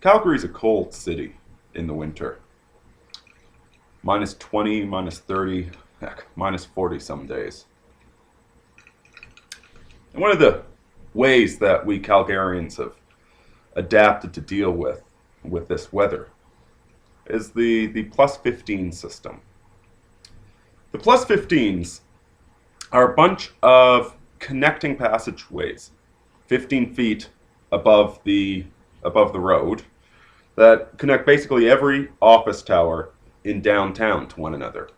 Calgary's a cold city in the winter. Minus 20, minus 30, heck, minus 40 some days. And one of the ways that we Calgarians have adapted to deal with this weather is the plus 15 system. The plus 15s are a bunch of connecting passageways 15 feet above the road that connect basically every office tower in downtown to one another.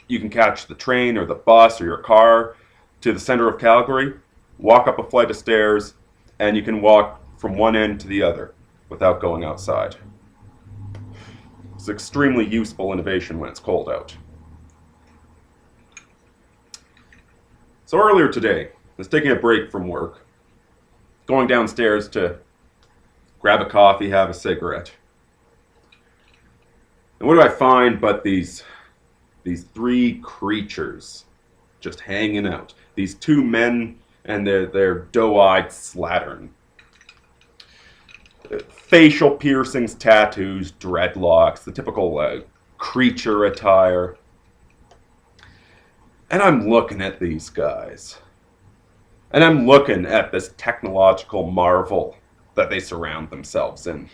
You can catch the train or the bus or your car to the center of Calgary, walk up a flight of stairs, and you can walk from one end to the other without going outside. It's extremely useful innovation when it's cold out. So earlier today, I was taking a break from work, going downstairs to grab a coffee, have a cigarette. And what do I find but these three creatures just hanging out. These two men and their doe-eyed slattern. Facial piercings, tattoos, dreadlocks, the typical creature attire. And I'm looking at these guys. And I'm looking at this technological marvel that they surround themselves in.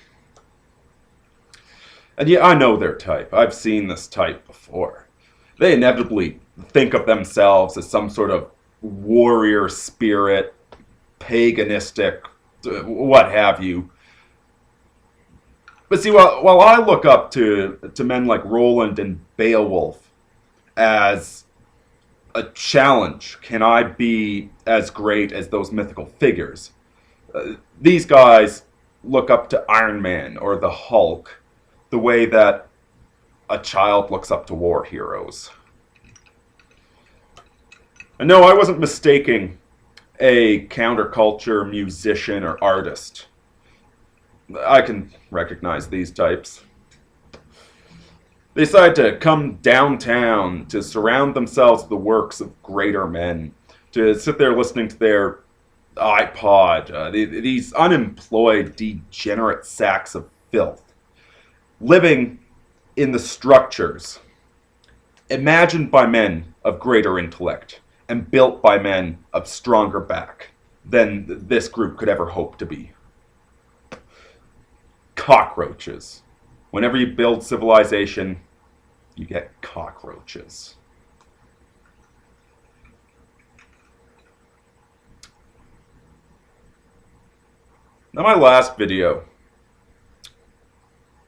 And yeah, I know their type. I've seen this type before. They inevitably think of themselves as some sort of warrior spirit, paganistic, what have you. But see, while I look up to men like Roland and Beowulf as a challenge, can I be as great as those mythical figures? These guys look up to Iron Man or the Hulk the way that a child looks up to war heroes. And no, I wasn't mistaking a counterculture musician or artist. I can recognize these types. They decide to come downtown to surround themselves with the works of greater men, to sit there listening to their iPod, these unemployed, degenerate sacks of filth, living in the structures imagined by men of greater intellect and built by men of stronger back than this group could ever hope to be. Cockroaches. Whenever you build civilization, you get cockroaches. Now, my last video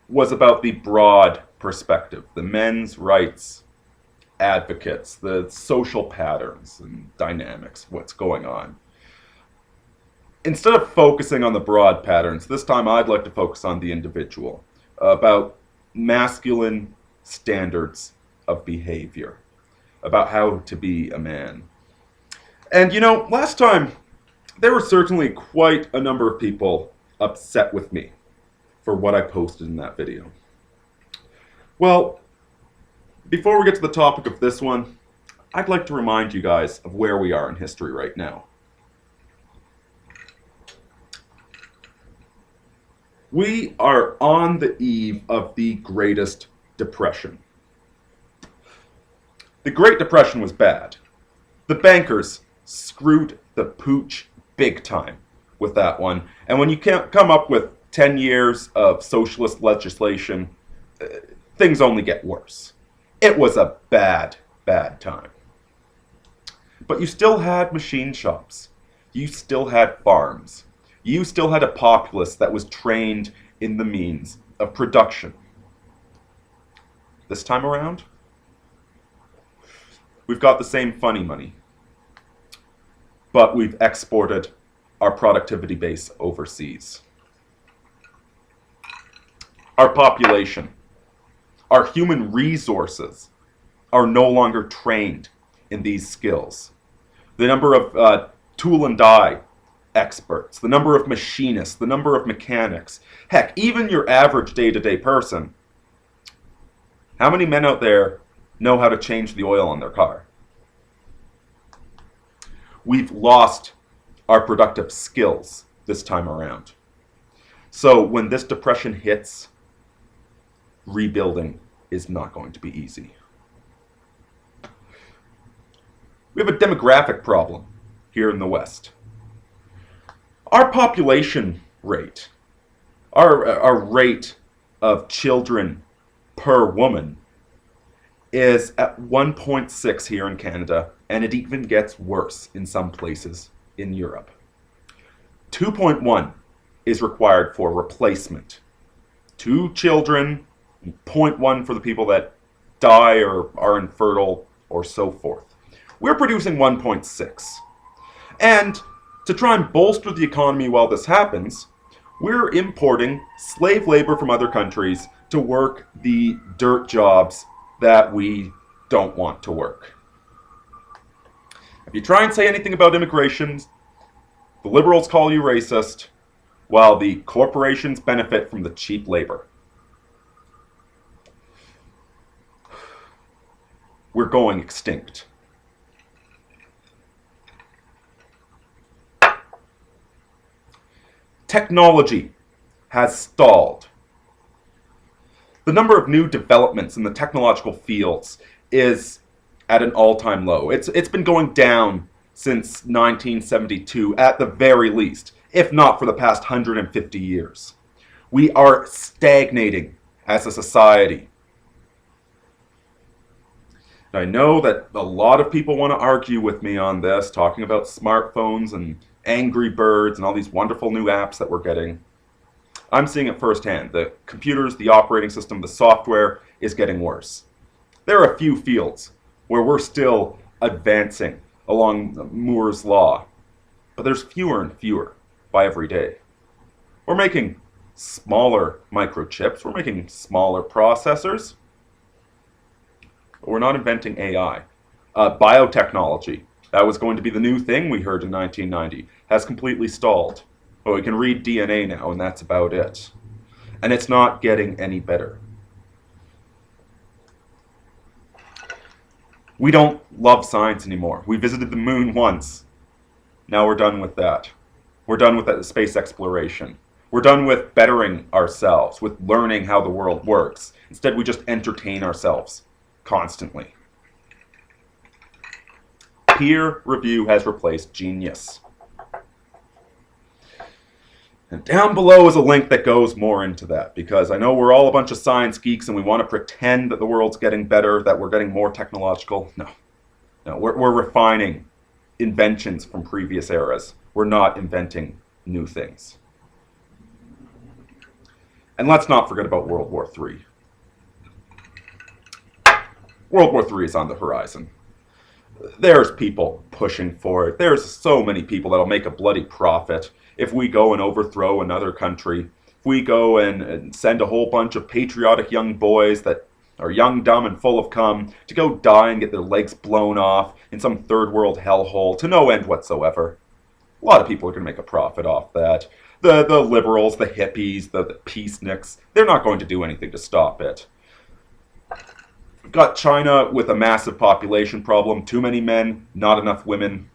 was about the broad perspective, the men's rights advocates, the social patterns and dynamics, what's going on. Instead of focusing on the broad patterns, this time I'd like to focus on the individual, about masculine standards of behavior, about how to be a man. And you know, last time there were certainly quite a number of people upset with me for what I posted in that video. Well, before we get to the topic of this one, I'd like to remind you guys of where we are in history right now. We are on the eve of the Greatest Depression. The Great Depression was bad. The bankers screwed the pooch big time with that one. And when you can't come up with 10 years of socialist legislation, things only get worse. It was a bad, bad time. But you still had machine shops. You still had farms. You still had a populace that was trained in the means of production. This time around, we've got the same funny money, but we've exported our productivity base overseas. Our population, our human resources are no longer trained in these skills. The number of tool and die experts, the number of machinists, the number of mechanics, heck, even your average day-to-day person. How many men out there know how to change the oil on their car? We've lost our productive skills this time around. So when this depression hits, rebuilding is not going to be easy. We have a demographic problem here in the West. Our population rate, our rate of children per woman is at 1.6 here in Canada, and it even gets worse in some places in Europe. 2.1 is required for replacement. 2 children, 0.1 for the people that die or are infertile or so forth. We're producing 1.6. And to try and bolster the economy while this happens, we're importing slave labor from other countries to work the dirt jobs that we don't want to work. If you try and say anything about immigration, the liberals call you racist, while the corporations benefit from the cheap labor. We're going extinct. Technology has stalled. The number of new developments in the technological fields is at an all-time low. It's been going down since 1972 at the very least, if not for the past 150 years. We are stagnating as a society. And I know that a lot of people want to argue with me on this, talking about smartphones and Angry Birds and all these wonderful new apps that we're getting. I'm seeing it firsthand. The computers, the operating system, the software is getting worse. There are a few fields where we're still advancing along Moore's law, but there's fewer and fewer by every day. We're making smaller microchips, we're making smaller processors, but we're not inventing AI. Biotechnology, that was going to be the new thing we heard in 1990, has completely stalled. But we can read DNA now, and that's about it. And it's not getting any better. We don't love science anymore. We visited the moon once. Now we're done with that. We're done with that space exploration. We're done with bettering ourselves, with learning how the world works. Instead, we just entertain ourselves constantly. Peer review has replaced genius. And down below is a link that goes more into that, because I know we're all a bunch of science geeks and we want to pretend that the world's getting better, that we're getting more technological. No, we're refining inventions from previous eras. We're not inventing new things. And let's not forget about World War III. World War III is on the horizon. There's people pushing for it. There's so many people that'll make a bloody profit if we go and overthrow another country. If we go and send a whole bunch of patriotic young boys that are young, dumb, and full of cum to go die and get their legs blown off in some third world hellhole to no end whatsoever. A lot of people are going to make a profit off that. The liberals, the hippies, the peaceniks, they're not going to do anything to stop it. We've got China with a massive population problem. Too many men, not enough women.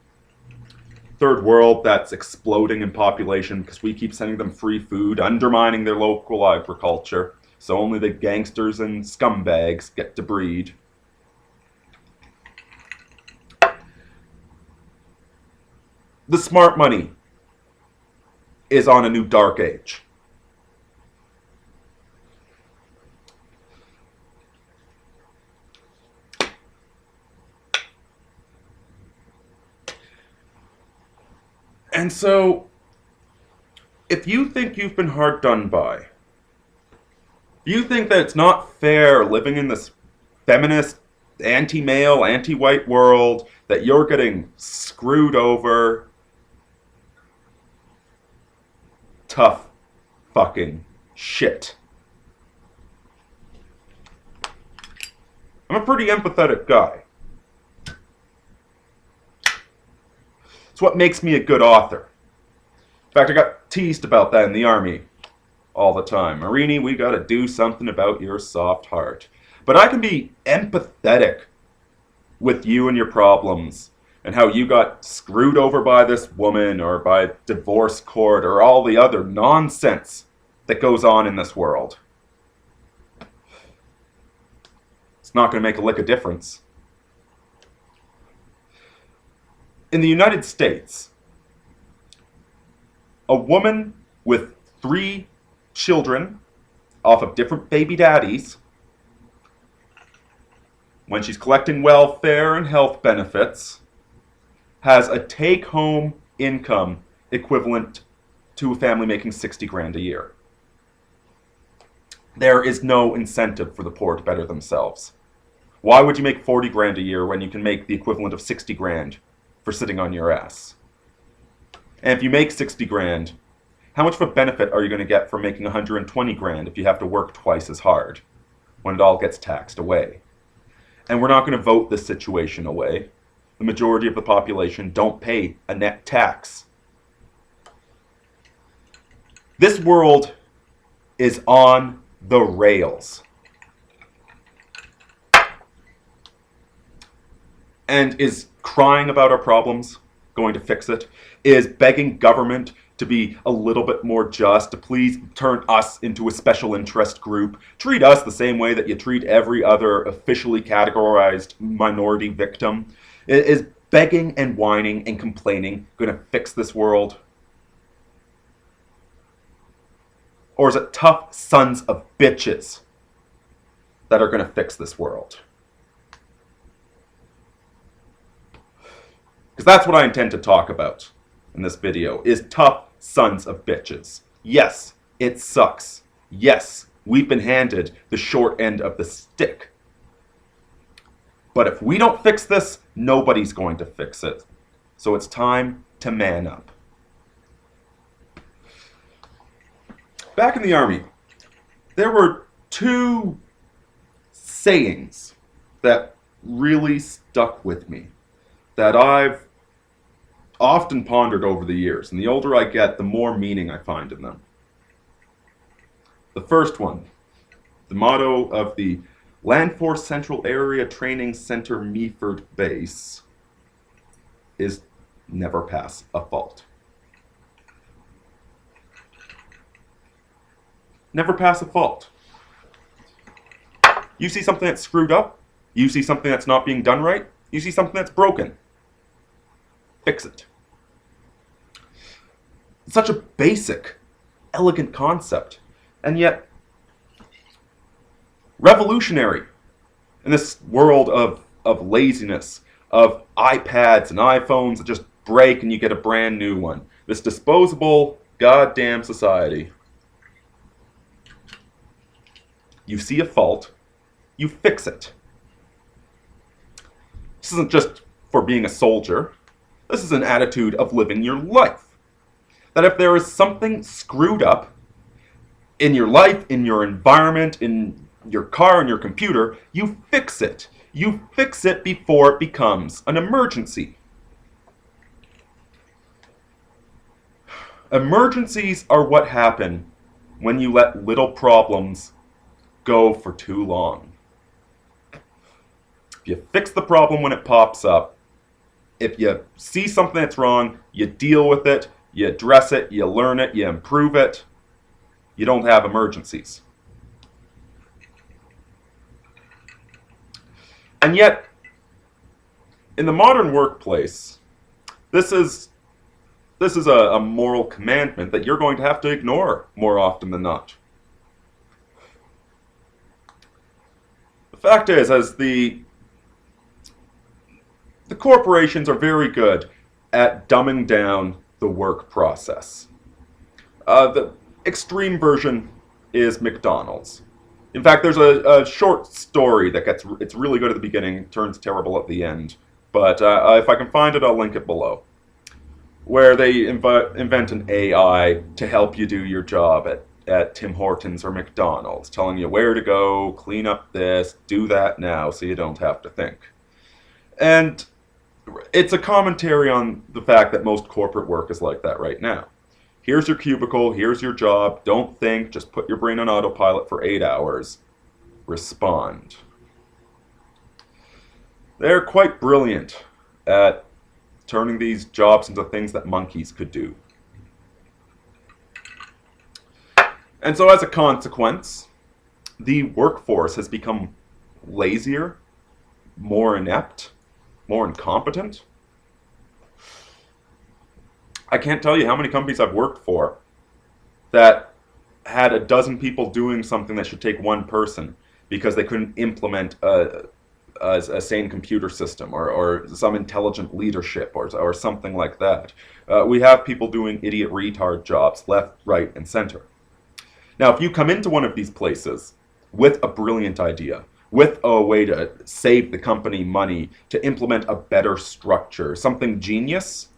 Third world that's exploding in population because we keep sending them free food, undermining their local agriculture. So only the gangsters and scumbags get to breed. The smart money is on a new dark age. And so, if you think you've been hard done by, if you think that it's not fair living in this feminist, anti-male, anti-white world, that you're getting screwed over, tough fucking shit. I'm a pretty empathetic guy. It's what makes me a good author. In fact, I got teased about that in the army all the time. Marini, we gotta do something about your soft heart. But I can be empathetic with you and your problems and how you got screwed over by this woman or by divorce court or all the other nonsense that goes on in this world. It's not going to make a lick of difference. In the United States, a woman with 3 children off of different baby daddies, when she's collecting welfare and health benefits, has a take-home income equivalent to a family making 60 grand a year. There is no incentive for the poor to better themselves. Why would you make 40 grand a year when you can make the equivalent of 60 grand for sitting on your ass? And if you make 60 grand, how much of a benefit are you going to get from making 120 grand if you have to work twice as hard when it all gets taxed away? And we're not going to vote this situation away. The majority of the population don't pay a net tax. This world is on the rails. And is crying about our problems going to fix it? Is begging government to be a little bit more just, to please turn us into a special interest group, treat us the same way that you treat every other officially categorized minority victim? Is begging and whining and complaining going to fix this world? Or is it tough sons of bitches that are going to fix this world? Because that's what I intend to talk about in this video, is tough sons of bitches. Yes, it sucks. Yes, we've been handed the short end of the stick. But if we don't fix this, nobody's going to fix it. So it's time to man up. Back in the Army, there were 2 sayings that really stuck with me, that I've often pondered over the years, and the older I get, the more meaning I find in them. The first one, the motto of the Land Force Central Area Training Center Meaford Base, is never pass a fault. Never pass a fault. You see something that's screwed up, you see something that's not being done right, you see something that's broken, fix it. It's such a basic, elegant concept, and yet revolutionary in this world of laziness, of iPads and iPhones that just break and you get a brand new one. This disposable goddamn society. You see a fault, you fix it. This isn't just for being a soldier. This is an attitude of living your life. That if there is something screwed up in your life, in your environment, in your car, in your computer, you fix it. You fix it before it becomes an emergency. Emergencies are what happen when you let little problems go for too long. If you fix the problem when it pops up, if you see something that's wrong, you deal with it, you address it, you learn it, you improve it, you don't have emergencies. And yet, in the modern workplace, this is a moral commandment that you're going to have to ignore more often than not. The fact is, as the corporations are very good at dumbing down the work process. The extreme version is McDonald's. In fact, there's a short story that it's really good at the beginning, turns terrible at the end. But if I can find it, I'll link it below. Where they invent an AI to help you do your job at Tim Hortons or McDonald's, telling you where to go, clean up this, do that now, so you don't have to think. And it's a commentary on the fact that most corporate work is like that right now. Here's your cubicle, here's your job, don't think, just put your brain on autopilot for 8 hours. Respond. They're quite brilliant at turning these jobs into things that monkeys could do. And so as a consequence, the workforce has become lazier, more inept, more incompetent. I can't tell you how many companies I've worked for that had a dozen people doing something that should take one person because they couldn't implement a sane computer system or some intelligent leadership or something like that. We have people doing idiot retard jobs left, right, and center. Now, if you come into one of these places with a brilliant idea, with a way to save the company money, to implement a better structure, something genius,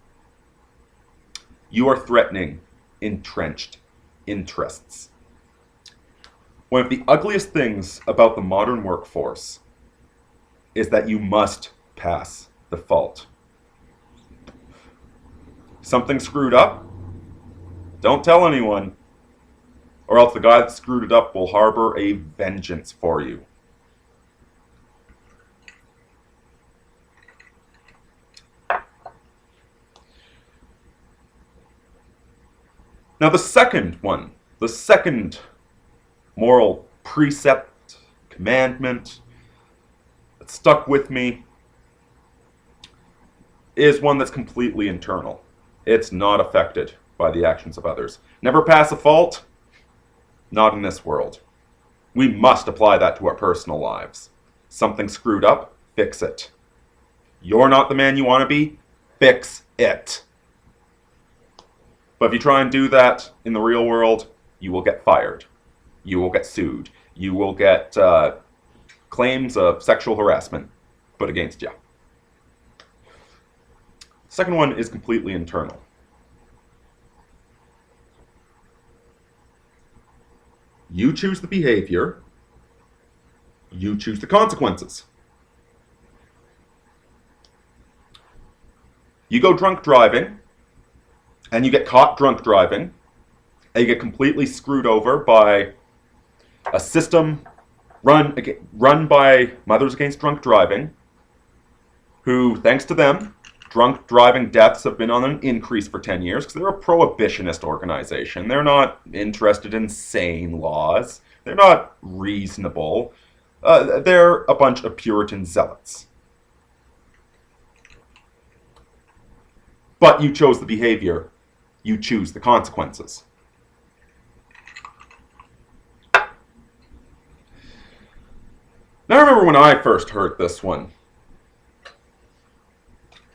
you are threatening entrenched interests. One of the ugliest things about the modern workforce is that you must pass the fault. Something screwed up? Don't tell anyone, or else the guy that screwed it up will harbor a vengeance for you. Now the second moral precept, commandment that stuck with me is one that's completely internal. It's not affected by the actions of others. Never pass a fault, not in this world. We must apply that to our personal lives. Something screwed up, fix it. You're not the man you want to be, fix it. But if you try and do that in the real world, you will get fired. You will get sued. You will get claims of sexual harassment put against you. Second one is completely internal. You choose the behavior. You choose the consequences. You go drunk driving, and you get caught drunk driving, and you get completely screwed over by a system run by Mothers Against Drunk Driving, who, thanks to them, drunk driving deaths have been on an increase for 10 years because they're a prohibitionist organization. They're not interested in sane laws. They're not reasonable. They're a bunch of Puritan zealots. But you chose the behavior. You choose the consequences. Now I remember when I first heard this one,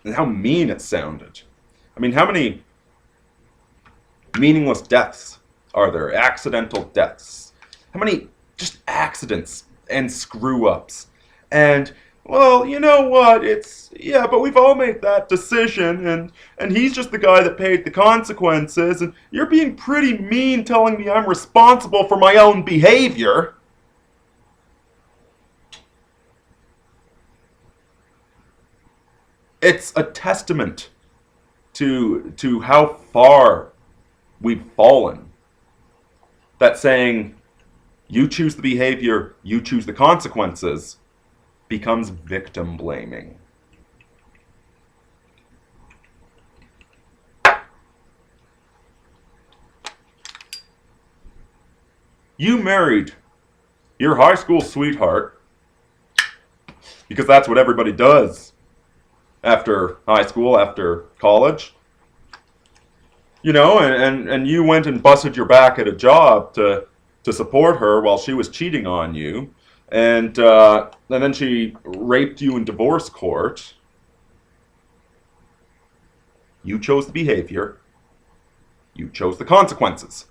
and how mean it sounded. I mean, how many meaningless deaths are there? Accidental deaths. How many just accidents and screw-ups? And, well, you know what, but we've all made that decision, and he's just the guy that paid the consequences, and you're being pretty mean telling me I'm responsible for my own behavior. It's a testament to how far we've fallen. That saying, you choose the behavior, you choose the consequences, becomes victim blaming. You married your high school sweetheart because that's what everybody does after high school, after college. You know, and you went and busted your back at a job to support her while she was cheating on you. And then she raped you in divorce court. You chose the behavior. You chose the consequences.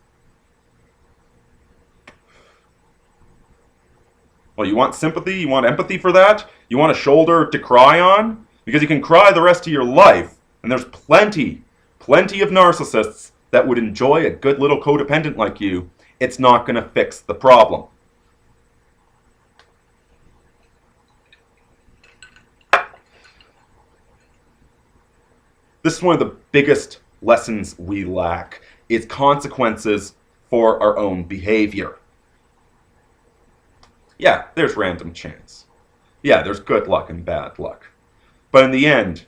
Well, you want sympathy? You want empathy for that? You want a shoulder to cry on? Because you can cry the rest of your life. And there's plenty of narcissists that would enjoy a good little codependent like you. It's not going to fix the problem. This is one of the biggest lessons we lack, is consequences for our own behavior. Yeah, there's random chance. Yeah, there's good luck and bad luck. But in the end,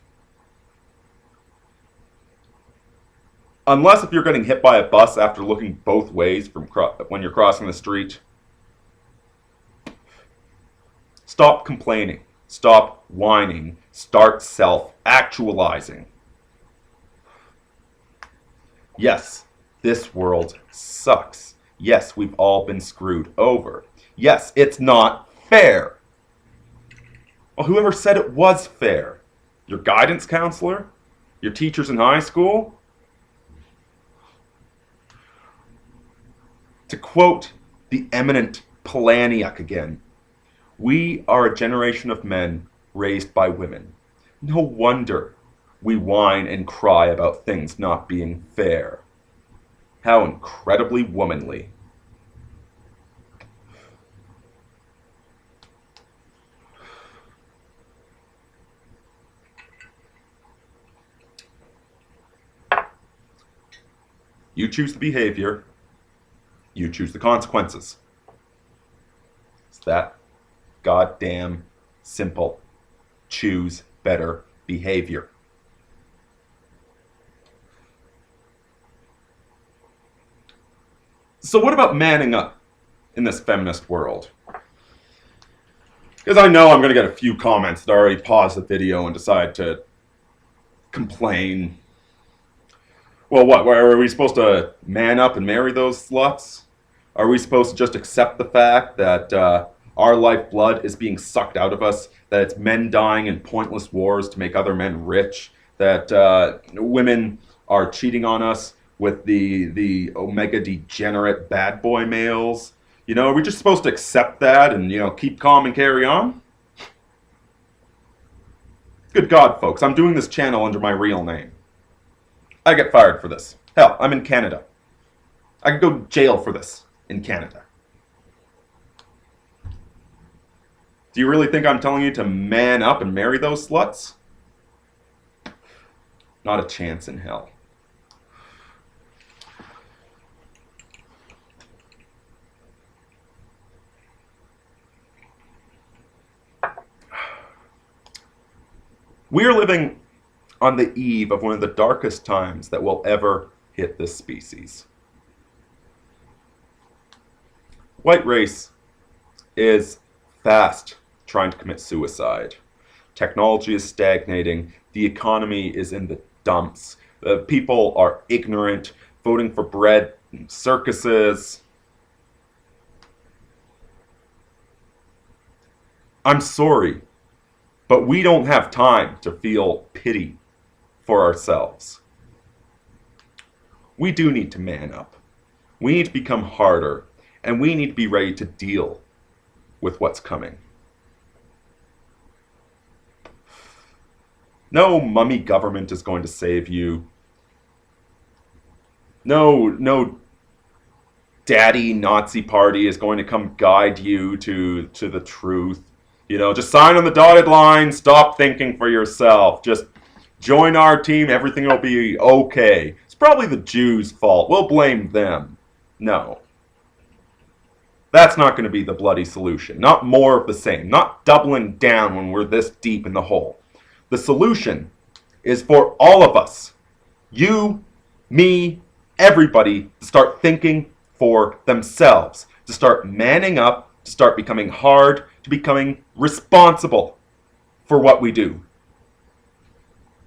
Unless if you're getting hit by a bus after looking both ways when you're crossing the street. Stop complaining. Stop whining. Start self-actualizing. Yes, this world sucks. Yes, we've all been screwed over. Yes, it's not fair. Well, whoever said it was fair? Your guidance counselor? Your teachers in high school? To quote the eminent Polaniuk again, we are a generation of men raised by women. No wonder we whine and cry about things not being fair. How incredibly womanly. You choose the behavior, you choose the consequences. It's that goddamn simple. Choose better behavior. So what about manning up in this feminist world? Because I know I'm going to get a few comments that already pause the video and decide to complain. Well, what? Are we supposed to man up and marry those sluts? Are we supposed to just accept the fact that our lifeblood is being sucked out of us, that it's men dying in pointless wars to make other men rich, that women are cheating on us with the omega degenerate bad boy males? You know, are we just supposed to accept that and, you know, keep calm and carry on? Good God, folks, I'm doing this channel under my real name. I get fired for this. Hell, I'm in Canada. I could go to jail for this in Canada. Do you really think I'm telling you to man up and marry those sluts? Not a chance in hell. We are living on the eve of one of the darkest times that will ever hit this species. White race is fast trying to commit suicide. Technology is stagnating. The economy is in the dumps. People are ignorant, voting for bread in circuses. I'm sorry, but we don't have time to feel pity for ourselves. We do need to man up. We need to become harder, and we need to be ready to deal with what's coming. No mummy government is going to save you. No daddy Nazi party is going to come guide you to the truth. You know, just sign on the dotted line, stop thinking for yourself. Just join our team, everything will be okay. It's probably the Jews' fault. We'll blame them. No. That's not going to be the bloody solution. Not more of the same. Not doubling down when we're this deep in the hole. The solution is for all of us, you, me, everybody, to start thinking for themselves, to start manning up, to start becoming hard, to becoming responsible for what we do.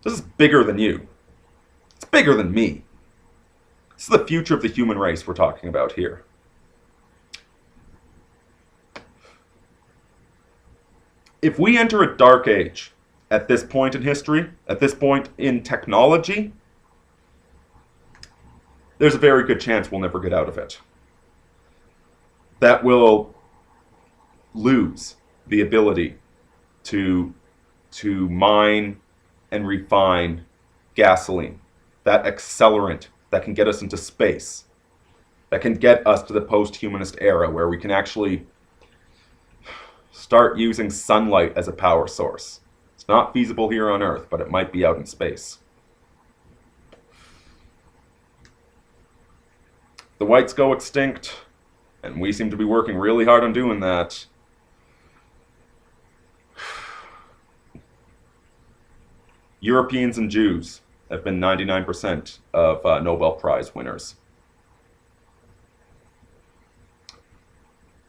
This is bigger than you. It's bigger than me. This is the future of the human race we're talking about here. If we enter a dark age at this point in history, at this point in technology, there's a very good chance we'll never get out of it. That will lose the ability to mine and refine gasoline, that accelerant that can get us into space, that can get us to the post-humanist era where we can actually start using sunlight as a power source. It's not feasible here on Earth, but it might be out in space. The whites go extinct, and we seem to be working really hard on doing that. Europeans and Jews, have been 99% of Nobel Prize winners.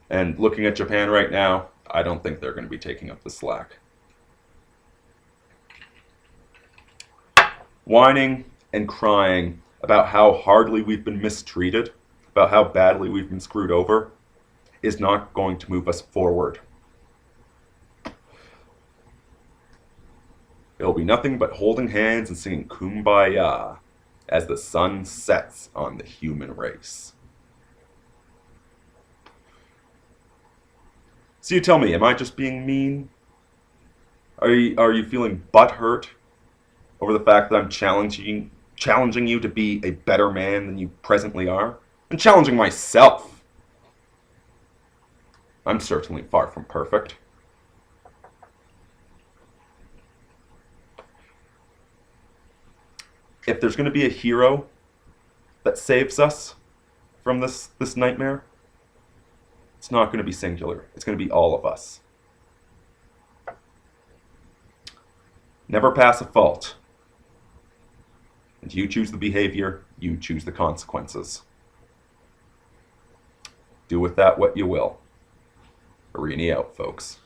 And looking at Japan right now, I don't think they're going to be taking up the slack. Whining and crying about how hardly we've been mistreated, about how badly we've been screwed over, is not going to move us forward. It'll be nothing but holding hands and singing Kumbaya as the sun sets on the human race. So you tell me, am I just being mean? Are you feeling butthurt over the fact that I'm challenging you to be a better man than you presently are? I'm challenging myself. I'm certainly far from perfect. If there's going to be a hero that saves us from this nightmare, it's not going to be singular. It's going to be all of us. Never pass a fault. And you choose the behavior, you choose the consequences. Do with that what you will. Arini out, folks.